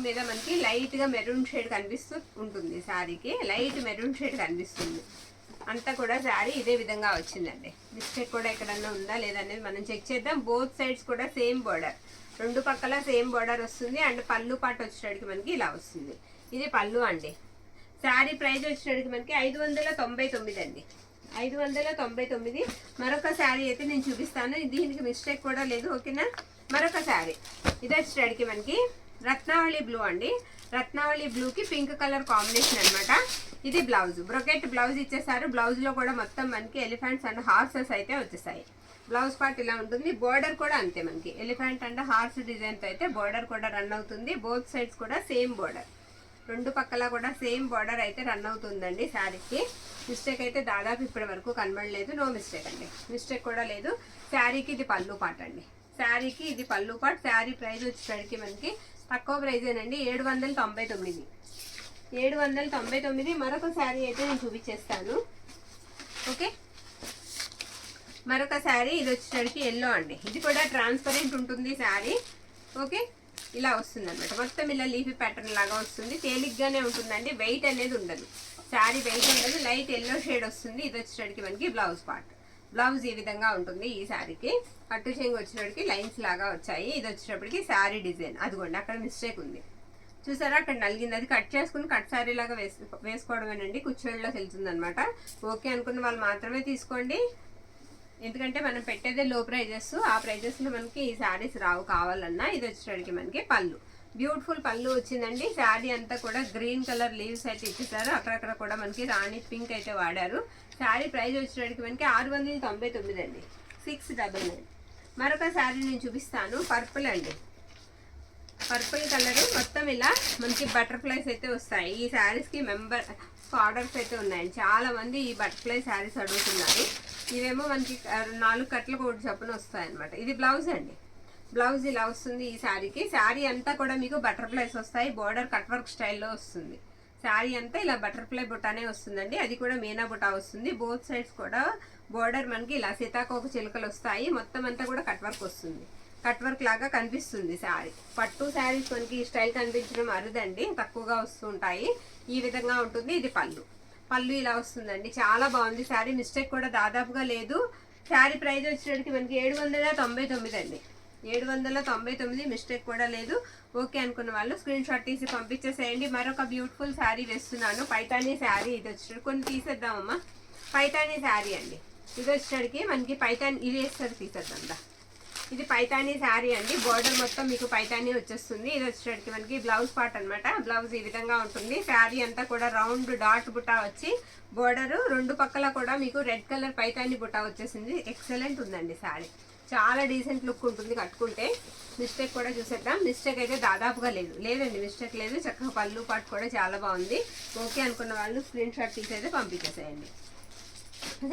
మీద మనకి లైట్ గా మెరూన్ షేడ్ కనిపిస్తూ ఉంటుంది. శారీకి లైట్ మెరూన్ షేడ్ కనిపిస్తుంది. అంతా కూడా శారీ ఇదే విధంగా వచ్చిందండి. మిస్టేక్ కూడా ఎక్కడన్నా ఉందా లేదా అనేది మనం చెక్ చేద్దాం. బోత్ సైడ్స్ కూడా సేమ్ బోర్డర్. 2 పక్కల సేమ్ బోర్డర్ వస్తుంది. అండ్ పళ్ళు పాటు వచ్చేటికి మనకి ఇలా వస్తుంది. ఇది పళ్ళు అండి. శారీ ప్రైస్ వచ్చేటికి మనకి 599 అండి. 599. మరొక శారీ అయితే నేను చూపిస్తాను. దీనికి మిస్టేక్ కూడా లేదు. ఓకేనా, మరొక శారీ. ఇది వచ్చేటికి మనకి రత్నావళి బ్లూ అండి. రత్నావళి బ్లూకి పింక్ కలర్ కాంబినేషన్ అనమాట. ఇది బ్లౌజ్. బ్రొకెట్ బ్లౌజ్ ఇచ్చేసారు. బ్లౌజ్లో కూడా మొత్తం మనకి ఎలిఫెంట్స్ అండ్ హార్సెస్ అయితే వచ్చేసాయి. బ్లౌజ్ పార్ట్ ఇలా ఉంటుంది. బోర్డర్ కూడా అంతే మనకి ఎలిఫెంట్ అండ్ హార్స్ డిజైన్తో అయితే బోర్డర్ కూడా రన్ అవుతుంది. బోత్ సైడ్స్ కూడా సేమ్ బోర్డర్. 2 పక్కల కూడా సేమ్ బార్డర్ అయితే రన్ అవుతుందండి. శారీకి మిస్టేక్ అయితే దాదాపు ఇప్పటి వరకు కనబడలేదు. నో మిస్టేక్ అండి. మిస్టేక్ కూడా లేదు. శారీకి ఇది పళ్ళు పార్ట్ అండి. శారీకి ఇది పళ్ళు పార్ట్. శారీ ప్రైస్ వచ్చేసరికి మనకి తక్కువ ప్రైజేనండి. 799. 799. మరొక శారీ అయితే నేను చూపించేస్తాను. ఓకే, మరొక శారీ. ఇది వచ్చేసరికి ఎల్లో అండి. ఇది కూడా ట్రాన్స్పరెంట్ ఉంటుంది శారీ. ఓకే, ఇలా వస్తుంది అనమాట. మొత్తం ఇలా లీఫీ ప్యాటర్న్ లాగా వస్తుంది. తేలిగ్గానే ఉంటుందండి, వెయిట్ అనేది ఉండదు. శారీ వెయిట్ ఉండదు, లైట్ ఎల్లో షేడ్ వస్తుంది. ఇది వచ్చేటికి మనకి బ్లౌజ్ పార్ట్. బ్లౌజ్ ఈ విధంగా ఉంటుంది. ఈ శారీకి పట్టు చెంగు వచ్చేటప్పటికి లైన్స్ లాగా వచ్చాయి. ఇది వచ్చేటప్పటికి శారీ డిజైన్. అదిగోండి అక్కడ మిస్టేక్ ఉంది చూసారా, అక్కడ నలిగింది. అది కట్ చేసుకుని కట్ శారీ లాగా వేసుకోవడమేనండి, కుచ్చేళ్ళలోకి వెళ్తుంది అనమాట. ఓకే అనుకున్న వాళ్ళు మాత్రమే తీసుకోండి, ఎందుకంటే మనం పెట్టేదే లో ప్రైజెస్. ఆ ప్రైజెస్లో మనకి ఈ శారీస్ రావు కావాలన్నా. ఇది వచ్చేటప్పటికి మనకి పళ్ళు, బ్యూటిఫుల్ పళ్ళు వచ్చిందండి. శారీ అంతా కూడా గ్రీన్ కలర్ లీవ్స్ అయితే ఇచ్చేసారు. అక్కడక్కడ కూడా మనకి రాణి పింక్ అయితే వాడారు. శారీ ప్రైస్ వచ్చేటప్పటికి మనకి 699 అండి, 699. మరొక శారీ నేను చూపిస్తాను, పర్పుల్ అండి. పర్పుల్ కలర్ మొత్తం ఇలా మనకి బటర్ఫ్లైస్ అయితే వస్తాయి. ఈ శారీస్కి ఆర్డర్స్ అయితే ఉన్నాయండి. చాలా మంది ఈ బటర్ఫ్లై శారీస్ అడుగుతున్నారు. ఇవేమో మనకి 4 కట్లకు ఒకటి చొప్పున వస్తాయి అనమాట. ఇది బ్లౌజ్ అండి. బ్లౌజ్ ఇలా వస్తుంది ఈ శారీకి. శారీ అంతా కూడా మీకు బటర్ఫ్లైస్ వస్తాయి, బోర్డర్ కట్ వర్క్ స్టైల్లో వస్తుంది. శారీ అంతా ఇలా బటర్ఫ్లై బుటానే వస్తుందండి. అది కూడా మీనా బుటా వస్తుంది. బోత్ సైడ్స్ కూడా బోర్డర్ మనకి ఇలా సీతాకోక చిలుకలు వస్తాయి. మొత్తం అంతా కూడా కట్ వర్క్ వస్తుంది. కట్ వర్క్ లాగా కనిపిస్తుంది శారీ. పట్టు శారీస్ మనకి ఈ స్టైల్ కనిపించడం అరుదండి, తక్కువగా వస్తూ ఉంటాయి. ఈ విధంగా ఉంటుంది. ఇది పళ్ళు. పళ్ళు ఇలా వస్తుందండి, చాలా బాగుంది శారీ. మిస్టేక్ కూడా దాదాపుగా లేదు. శారీ ప్రైస్ వచ్చేటికి మనకి 799 అండి, 799. మిస్టేక్ కూడా లేదు. ఓకే అనుకున్న వాళ్ళు స్క్రీన్ షాట్ తీసి పంపించేసేయండి. మరొక బ్యూటిఫుల్ శారీ వేస్తున్నాను, పైతానీ శారీ. ఇది వచ్చేటికి కొన్ని తీసేద్దామమ్మా. పైతానీ శారీ అండి. ఇది వచ్చేటికి మనకి పైతానీ, ఇది వేస్తారు తీసేద్దాం దా. ఇది పైతానీ శారీ అండి. బోర్డర్ మొత్తం మీకు పైతానీ వచ్చేస్తుంది. ఇది వచ్చేటికి మనకి బ్లౌజ్ పార్ట్ అనమాట. బ్లౌజ్ ఈ విధంగా ఉంటుంది. శారీ అంతా కూడా రౌండ్ డాట్ బుటా వచ్చి బోర్డర్ రెండు పక్కల కూడా మీకు రెడ్ కలర్ పైతానీ బుటా వచ్చేసింది. ఎక్సలెంట్ ఉందండి శారీ, చాలా డీసెంట్ లుక్ ఉంటుంది కట్టుకుంటే. మిస్టేక్ కూడా చూసేద్దాం. మిస్టేక్ అయితే దాదాపుగా లేదండి, మిస్టేక్ లేదు. చక్కగా పళ్ళు పాటు కూడా చాలా బాగుంది. ఓకే అనుకున్న వాళ్ళు స్క్రీన్ షాట్ తీసైతే పంపించేసేయండి.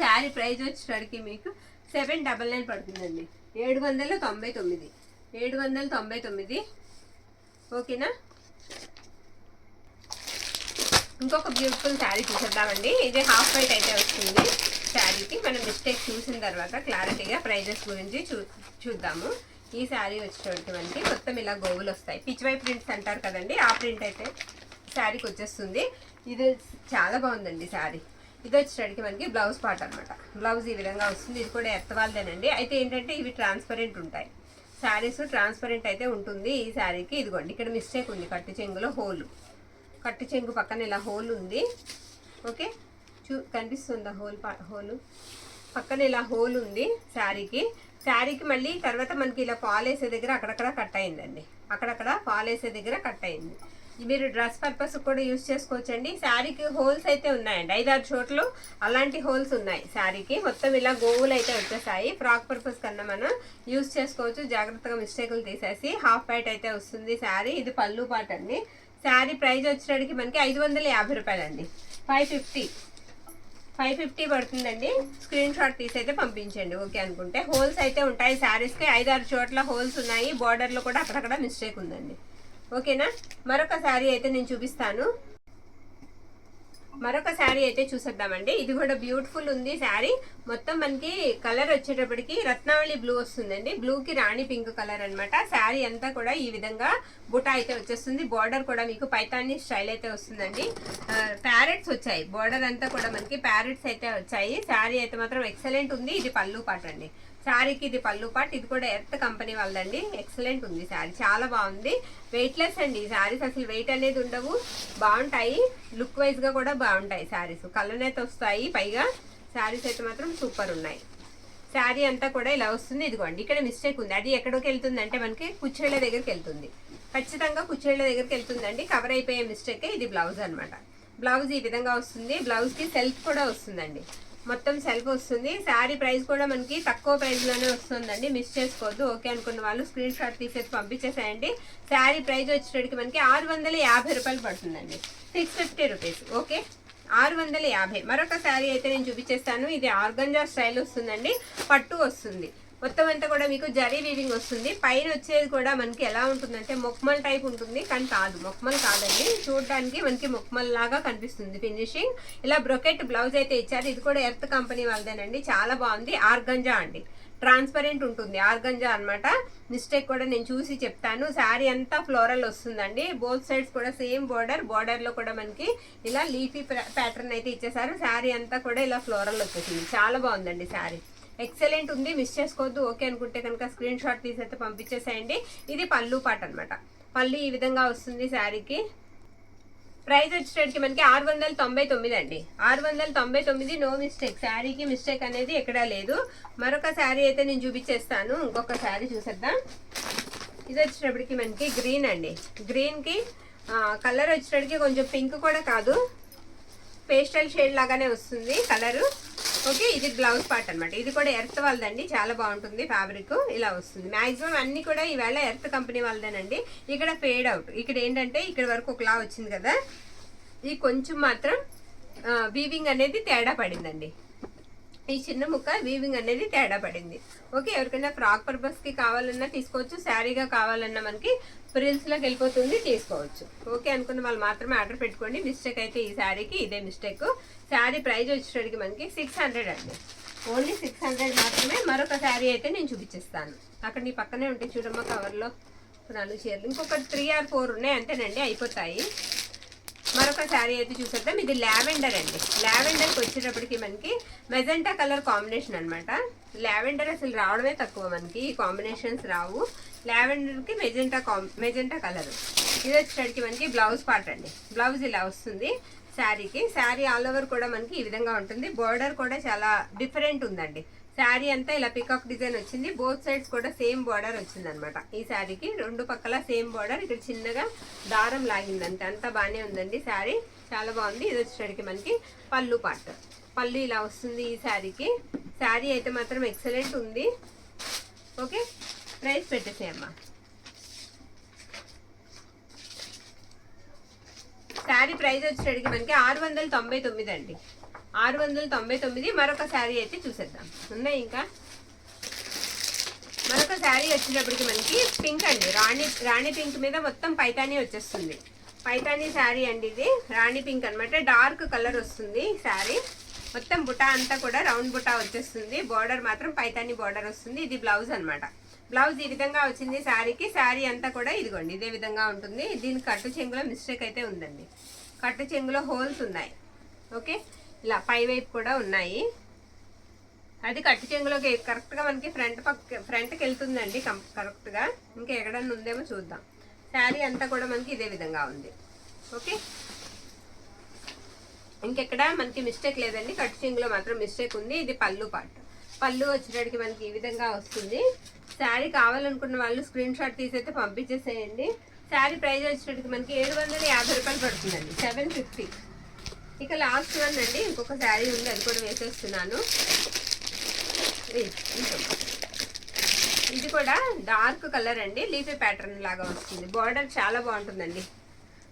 శారీ ప్రైస్ వచ్చేసరికి మీకు 799 పడుతుందండి, 799, 799. ఓకేనా. ఇంకొక బ్యూటిఫుల్ శారీ చూసేద్దామండి. ఇది హాఫ్ వైట్ అయితే వస్తుంది శారీకి. మనం మిస్టేక్ చూసిన తర్వాత క్లారిటీగా ప్రైజెస్ గురించి చూద్దాము. ఈ శారీ వచ్చేటటువంటి మనకి మొత్తం ఇలా గోవులు వస్తాయి. పిచ్వై ప్రింట్స్ అంటారు కదండి, ఆ ప్రింట్ అయితే శారీకి వచ్చేస్తుంది. ఇది చాలా బాగుందండి శారీ. ఇది వచ్చేటప్పటికి మనకి బ్లౌజ్ పార్ట్ అనమాట. బ్లౌజ్ ఈ విధంగా వస్తుంది. ఇది కూడా ఎత్తవాళ్ళదేనండి. అయితే ఏంటంటే ఇవి ట్రాన్స్పరెంట్ ఉంటాయి శారీస్, ట్రాన్స్పరెంట్ అయితే ఉంటుంది ఈ శారీకి. ఇదిగోండి ఇక్కడ మిస్టేక్ ఉంది, కట్టు చెంగులో హోలు, కట్టు చెంగు పక్కన ఇలా హోల్ ఉంది. ఓకే, కనిపిస్తుందా హోలు పక్కన ఇలా హోల్ ఉంది శారీకి. శారీకి మళ్ళీ తర్వాత మనకి ఇలా ఫాల్ వేసే దగ్గర అక్కడక్కడ కట్ అయిందండి, అక్కడక్కడ ఫాల్ వేసే దగ్గర కట్ అయింది. మీరు డ్రెస్ పర్పస్ కూడా యూజ్ చేసుకోవచ్చండి. శారీకి హోల్స్ అయితే ఉన్నాయండి, 5-6 చోట్ల అలాంటి హోల్స్ ఉన్నాయి శారీకి. మొత్తం ఇలా గోవులు అయితే వచ్చేసాయి. ఫ్రాక్ పర్పస్ కన్నా మనం యూజ్ చేసుకోవచ్చు. జాగ్రత్తగా మిస్టేకులు తీసేసి. హాఫ్ వైట్ అయితే వస్తుంది శారీ. ఇది పళ్ళు పాట అండి. శారీ ప్రైస్ వచ్చేటికి మనకి 550 రూపాయలండి, 550 పడుతుందండి. స్క్రీన్ షాట్ తీసి అయితే పంపించండి ఓకే అనుకుంటే. హోల్స్ అయితే ఉంటాయి శారీస్కి, 5-6 చోట్ల హోల్స్ ఉన్నాయి. బార్డర్లో కూడా అక్కడక్కడ మిస్టేక్ ఉందండి. ఓకేనా. మరొక శారీ అయితే నేను చూపిస్తాను. మరొక శారీ అయితే చూసేద్దామండి. ఇది కూడా బ్యూటిఫుల్ ఉంది శారీ. మొత్తం మనకి కలర్ వచ్చేటప్పటికి రత్నావళి బ్లూ వస్తుందండి. బ్లూకి రాణి పింక్ కలర్ అనమాట. శారీ అంతా కూడా ఈ విధంగా బుటా అయితే వచ్చేస్తుంది. బార్డర్ కూడా మీకు పైతానీ స్టైల్ అయితే వస్తుందండి. ప్యారెట్స్ వచ్చాయి, బార్డర్ అంతా కూడా మనకి ప్యారెట్స్ అయితే వచ్చాయి. శారీ అయితే మాత్రం ఎక్సలెంట్ ఉంది. ఇది పళ్ళు పాట అండి శారీకి. ఇది పళ్ళు పాట్. ఇది కూడా ఎర్త్ కంపెనీ వాళ్ళండి. ఎక్సలెంట్ ఉంది శారీ, చాలా బాగుంది. వెయిట్లెస్ అండి ఈ శారీస్, అసలు వెయిట్ అనేది ఉండవు, బాగుంటాయి. లుక్ వైజ్ గా కూడా బాగుంటాయి శారీస్. కలర్ అయితే వస్తాయి. పైగా శారీస్ అయితే మాత్రం సూపర్ ఉన్నాయి. శారీ అంతా కూడా ఇలా వస్తుంది. ఇదిగోండి ఇక్కడ మిస్టేక్ ఉంది. అది ఎక్కడికి వెళ్తుంది అంటే మనకి కుచ్చేళ్ల దగ్గరికి వెళ్తుంది. ఖచ్చితంగా కుచ్చేళ్ల దగ్గరికి వెళ్తుందండి. కవర్ అయిపోయే మిస్టేక్. ఇది బ్లౌజ్ అనమాట. బ్లౌజ్ ఈ విధంగా వస్తుంది. బ్లౌజ్ కి సెల్ఫ్ కూడా వస్తుందండి, మొత్తం సెల్ఫ్ వస్తుంది. శారీ ప్రైస్ కూడా మనకి తక్కువ ప్రైస్లోనే వస్తుందండి, మిస్ చేసుకోవద్దు. ఓకే అనుకున్న వాళ్ళు స్క్రీన్ షాట్ తీసేసి పంపించేసేయండి. శారీ ప్రైస్ వచ్చేటికి మనకి 650 రూపాయలు పడుతుందండి, 650 రూపీస్. ఓకే, 650. మరొక శారీ అయితే నేను చూపించేస్తాను. ఇది ఆర్గంజా స్టైల్ వస్తుందండి, పట్టు వస్తుంది. మొత్తం అంతా కూడా మీకు జరీ వీవింగ్ వస్తుంది. పైన వచ్చేది కూడా మనకి ఎలా ఉంటుందంటే మొక్మల్ టైప్ ఉంటుంది, కానీ కాదు, మొక్మల్ కాదండి. చూడడానికి మనకి మొక్మల్ లాగా కనిపిస్తుంది ఫినిషింగ్. ఇలా బ్రొకెట్ బ్లౌజ్ అయితే ఇచ్చారు. ఇది కూడా ఎర్త్ కంపెనీ వాళ్ళదేనండి, చాలా బాగుంది. ఆర్గంజా అండి. ట్రాన్స్పరెంట్ ఉంటుంది, ఆర్గంజా అన్నమాట. మిస్టేక్ కూడా నేను చూసి చెప్తాను. శారీ అంతా ఫ్లోరల్ వస్తుందండి, బోత్ సైడ్స్ కూడా సేమ్ బోర్డర్ లో కూడా మనకి ఇలా లీఫీ ప్యాటర్న్ అయితే ఇచ్చేసారు. శారీ అంతా కూడా ఇలా ఫ్లోరల్ వచ్చేసింది, చాలా బాగుందండి శారీ, ఎక్సలెంట్ ఉంది, మిస్ చేసుకోవద్దు. ఓకే అనుకుంటే కనుక స్క్రీన్ షాట్ తీసి అయితే పంపించేసేయండి. ఇది పళ్ళు పాట అనమాట, పళ్ళు ఈ విధంగా వస్తుంది శారీకి. ప్రైస్ వచ్చేసరికి మనకి 699 అండి, 699, నో మిస్టేక్, శారీకి మిస్టేక్ అనేది ఎక్కడా లేదు. మరొక శారీ అయితే నేను చూపించేస్తాను, ఇంకొక శారీ చూసేద్దాం. ఇది వచ్చేటప్పటికి మనకి గ్రీన్ అండి, గ్రీన్కి కలర్ వచ్చేటప్పటికి కొంచెం పింక్ కూడా కాదు, పేస్టల్ షేడ్ లాగానే వస్తుంది కలరు. ఓకే, ఇది బ్లౌజ్ పార్ట్ అనమాట, ఇది కూడా ఎర్త్ వాళ్ళదండి, చాలా బాగుంటుంది ఫ్యాబ్రిక్, ఇలా వస్తుంది. మ్యాక్సిమం అన్ని కూడా ఈవేళ ఎర్త్ కంపెనీ వాళ్ళదేనండి. ఇక్కడ ఫేడ్ అవుట్, ఇక్కడ ఏంటంటే ఇక్కడ వరకు ఒకలా వచ్చింది కదా, ఇది కొంచెం మాత్రం వీవింగ్ అనేది తేడా పడిందండి, ఈ చిన్న ముక్క వీవింగ్ అనేది తేడా పడింది. ఓకే, ఎవరికైనా ఫ్రాక్ పర్పస్కి కావాలన్నా తీసుకోవచ్చు, శారీగా కావాలన్నా మనకి ప్రిల్స్లోకి వెళ్ళిపోతుంది, తీసుకోవచ్చు. ఓకే అనుకున్న వాళ్ళు మాత్రమే ఆర్డర్ పెట్టుకోండి. మిస్టేక్ అయితే ఈ శారీకి ఇదే మిస్టేక్. శారీ ప్రైస్ వచ్చేసరికి మనకి 600 అండి, ఓన్లీ 600 మాత్రమే. మరొక శారీ అయితే నేను చూపించేస్తాను, అక్కడ నీ పక్కనే ఉంటాయి చూడమ్మ కవర్లో 4 చీరలు, ఇంకొక 3 or 4 ఉన్నాయి అంతేనండి, అయిపోతాయి. మరొక శారీ అయితే చూసేద్దాం. ఇది లావెండర్ అండి, లావెండర్కి వచ్చేటప్పటికి మనకి మెజెంటా కలర్ కాంబినేషన్ అనమాట. లావెండర్ అసలు రావడమే తక్కువ, మనకి ఈ కాంబినేషన్స్ రావు. లావెండర్కి మెజెంటా కలర్. ఇది వచ్చేటప్పటికి మనకి బ్లౌజ్ పార్ట్ అండి, బ్లౌజ్ ఇలా వస్తుంది శారీకి. శారీ ఆల్ ఓవర్ కూడా మనకి ఈ విధంగా ఉంటుంది, బోర్డర్ కూడా చాలా డిఫరెంట్ ఉందండి. శారీ అంతా ఇలా పికాక్ డిజైన్ వచ్చింది, బోత్ సైడ్స్ కూడా సేమ్ బార్డర్ వచ్చింది అనమాట. ఈ శారీకి 2 పక్కల సేమ్ బార్డర్, ఇక్కడ చిన్నగా దారం లాగిందంటే అంతా బాగానే ఉందండి శారీ, చాలా బాగుంది. ఇది వచ్చేసరికి మనకి పళ్ళు పార్ట్, పళ్ళు ఇలా వస్తుంది ఈ శారీకి. శారీ అయితే మాత్రం ఎక్సలెంట్ ఉంది. ఓకే, ప్రైస్ పెట్టేసేయమ్మా. శారీ ప్రైస్ వచ్చేసరికి మనకి 699 అండి, 699. మరొక శారీ అయితే చూసేద్దాం, ఉన్నాయి ఇంకా. మరొక శారీ వచ్చేటప్పటికి మనకి పింక్ అండి, రాణి పింక్ మీద మొత్తం పైతానీ వచ్చేస్తుంది, పైతానీ శారీ అండి ఇది. రాణి పింక్ అనమాట, డార్క్ కలర్ వస్తుంది శారీ మొత్తం. బుటా అంతా కూడా రౌండ్ బుటా వచ్చేస్తుంది, బార్డర్ మాత్రం పైతానీ బార్డర్ వస్తుంది. ఇది బ్లౌజ్ అనమాట, బ్లౌజ్ ఈ విధంగా వచ్చింది శారీకి. శారీ అంతా కూడా ఇదిగోండి ఇదే విధంగా ఉంటుంది. దీని కట్టు చెంగులో మిస్టేక్ అయితే ఉందండి, కట్టు చెంగులో హోల్స్ ఉన్నాయి. ఓకే, ఇలా పై వైపు కూడా ఉన్నాయి, అది కట్టు చెంగులోకి కరెక్ట్గా మనకి ఫ్రంట్కి వెళ్తుందండి కరెక్ట్గా. ఇంకా ఎక్కడన్నా ఉందేమో చూద్దాం. శారీ అంతా కూడా మనకి ఇదే విధంగా ఉంది. ఓకే, ఇంకెక్కడ మనకి మిస్టేక్ లేదండి, కట్టు చెంగులో మాత్రం మిస్టేక్ ఉంది. ఇది పళ్ళు పార్ట్, పళ్ళు వచ్చేటప్పటికి మనకి ఈ విధంగా వస్తుంది. శారీ కావాలనుకున్న వాళ్ళు స్క్రీన్ షాట్ తీసి అయితే పంపించేసేయండి. శారీ ప్రైస్ వచ్చేటప్పటికి మనకి 750 రూపాయలు పడుతుందండి, 750. ఇక లాస్ట్ వన్ అండి, ఇంకొక శారీ ఉంది, అది కూడా వేసేస్తున్నాను. ఇది కూడా డార్క్ కలర్ అండి, లీఫీ ప్యాటర్న్ లాగా వస్తుంది. బార్డర్ చాలా బాగుంటుందండి,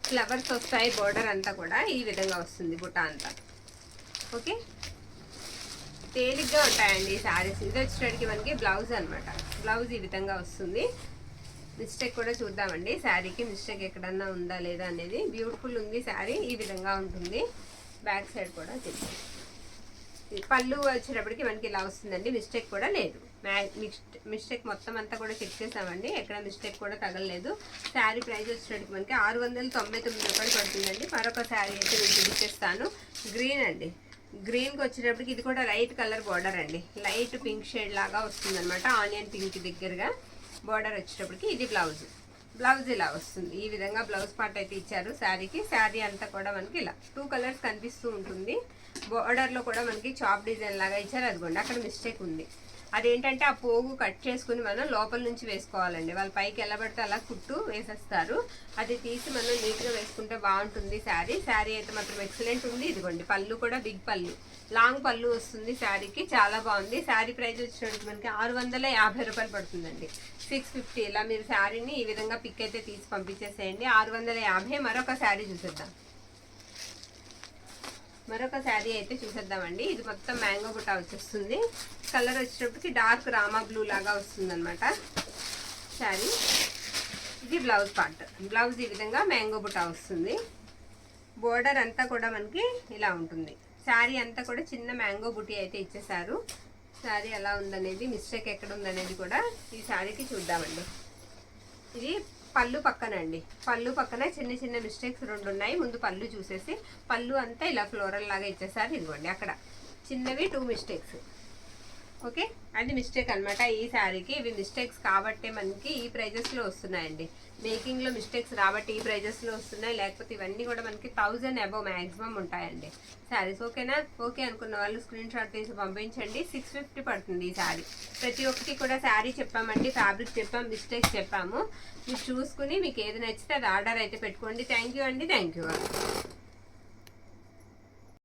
ఫ్లవర్స్ వస్తాయి, బార్డర్ అంతా కూడా ఈ విధంగా వస్తుంది, బుట్ట అంతా. ఓకే, తేలిగ్గా ఉంటాయండి ఈ శారీస్. ఇది వచ్చేటప్పటికి మనకి బ్లౌజ్ అనమాట, బ్లౌజ్ ఈ విధంగా వస్తుంది. మిస్టేక్ కూడా చూద్దామండి, శారీకి మిస్టేక్ ఎక్కడన్నా ఉందా లేదా అనేది. బ్యూటిఫుల్ ఉంది శారీ, ఈ విధంగా ఉంటుంది. బ్యాక్ సైడ్ కూడా చూద్దాం. పళ్ళు వచ్చేటప్పటికి మనకి ఇలా వస్తుందండి, మిస్టేక్ కూడా లేదు. మిస్టేక్ మొత్తం అంతా కూడా చెక్ చేసామండి, ఎక్కడ మిస్టేక్ కూడా తగలలేదు. శారీ ప్రైస్ వచ్చేటప్పటికి మనకి 699 రూపాయలు పడుతుందండి. మరొక శారీ అయితే నేను చూపించేస్తాను, గ్రీన్ అండి. గ్రీన్కి వచ్చేటప్పటికి ఇది కూడా లైట్ కలర్ బార్డర్ అండి, లైట్ పింక్ షేడ్ లాగా వస్తుంది అనమాట, ఆనియన్ పింక్ దగ్గరగా బార్డర్ వచ్చేటప్పటికి. ఇది బ్లౌజ్, బ్లౌజ్ ఇలా వస్తుంది, ఈ విధంగా బ్లౌజ్ పార్ట్ అయితే ఇచ్చారు శారీకి. శారీ అంతా కూడా మనకి ఇలా 2 కలర్స్ కనిపిస్తూ ఉంటుంది. బార్డర్లో కూడా మనకి చాప్ డిజైన్ లాగా ఇచ్చారు, అదిగోండి అక్కడ మిస్టేక్ ఉంది. అదేంటంటే ఆ పోగు కట్ చేసుకుని మనం లోపల నుంచి వేసుకోవాలండి, వాళ్ళు పైకి ఎలా పడితే అలా కుట్టు వేసేస్తారు, అది తీసి మనం నీట్గా వేసుకుంటే బాగుంటుంది శారీ. శారీ అయితే మాత్రం ఎక్సలెంట్ ఉంది. ఇదిగోండి పళ్ళు కూడా బిగ్ పళ్ళు, లాంగ్ పళ్ళు వస్తుంది శారీకి, చాలా బాగుంది. శారీ ప్రైస్ వచ్చేటప్పటికి మనకి 650 రూపాయలు పడుతుందండి, 650. ఇలా మీరు శారీని ఈ విధంగా పిక్ అయితే తీసి పంపించేసేయండి, 650. మరొక శారీ చూసేద్దాం, మరొక శారీ అయితే చూసేద్దామండి. ఇది మొత్తం మ్యాంగో బుట్ట వచ్చేస్తుంది, కలర్ వచ్చేటప్పటికి డార్క్ రామా బ్లూ లాగా వస్తుంది అనమాట శారీ. ఇది బ్లౌజ్ పార్ట్, బ్లౌజ్ ఈ విధంగా మ్యాంగో బుట్ట వస్తుంది. బోర్డర్ అంతా కూడా మనకి ఇలా ఉంటుంది. శారీ అంతా కూడా చిన్న మ్యాంగో బుట్టి అయితే ఇచ్చేసారు. శారీ ఎలా ఉందనేది, మిస్టేక్ ఎక్కడ ఉందనేది కూడా ఈ శారీకి చూద్దామండి. ఇది పళ్ళు పక్కన అండి, పళ్ళు పక్కన చిన్న చిన్న మిస్టేక్స్ 2 ఉన్నాయి. ముందు పళ్ళు చూసేసి, పళ్ళు అంతా ఇలా ఫ్లోరల్ లాగా ఇచ్చేసారు. ఇదిగోండి అక్కడ చిన్నవి 2 మిస్టేక్స్. ఓకే, అది మిస్టేక్ అనమాట ఈ శారీకి. ఇవి మిస్టేక్స్ కాబట్టే మనకి ఈ ప్రైజెస్లో వస్తున్నాయండి. మేకింగ్లో మిస్టేక్స్ రాబట్టి ఈ ప్రైజెస్లో వస్తున్నాయి. లేకపోతే ఇవన్నీ కూడా మనకి 1000 అబవ్ మ్యాక్సిమం ఉంటాయండి శారీస్. ఓకేనా? ఓకే అనుకున్న వాళ్ళు స్క్రీన్ షాట్ తీసి పంపించండి. 650 పడుతుంది ఈ శారీ. ప్రతి ఒక్కటి కూడా శారీ చెప్పామండి, ఫ్యాబ్రిక్ చెప్పాం, మిస్టేక్స్ చెప్పాము. మీరు చూసుకుని మీకు ఏది నచ్చితే అది ఆర్డర్ అయితే పెట్టుకోండి. థ్యాంక్ యూ అండి. Thank you.